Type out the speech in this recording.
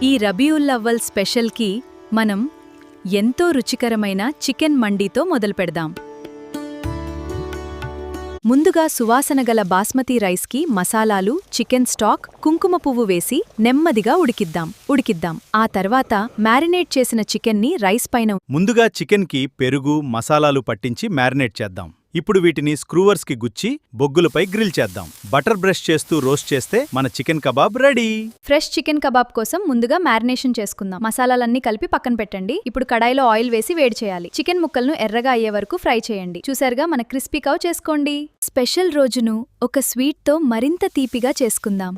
ఈ రబీఉల్-అవ్వల్ స్పెషల్కి మనం ఎంతో రుచికరమైన చికెన్ మండీతో మొదలుపెడదాం. ముందుగా సువాసనగల బాస్మతి రైస్కి మసాలాలు, చికెన్ స్టాక్, కుంకుమ పువ్వు వేసి నెమ్మదిగా ఉడికిద్దాం. ఆ తర్వాత మ్యారినేట్ చేసిన చికెన్ని రైస్ పైన ముందుగా చికెన్కి పెరుగు, మసాలాలు పట్టించి మ్యారినేట్ చేద్దాం. ఇప్పుడు వీటిని స్క్రూవర్స్కి గుచ్చి బొగ్గులపై గ్రిల్ చేద్దాం. బటర్ బ్రష్ చేస్తూ రోస్ట్ చేస్తే మన chicken kebab ready. Fresh chicken kebab కోసం ముందుగా మ్యారినేషన్ చేసుకుందాం. మసాలాలన్నీ కలిపి పక్కన పెట్టండి. ఇప్పుడు కడాయిలో ఆయిల్ వేసి వేడి చేయాలి. చికెన్ ముక్కలను ఎర్రగా అయ్యే వరకు ఫ్రై చేయండి. చూసారుగా, మన క్రిస్పీ కవ్ చేసుకోండి. స్పెషల్ రోజును ఒక స్వీట్తో మరింత తీపిగా చేసుకుందాం.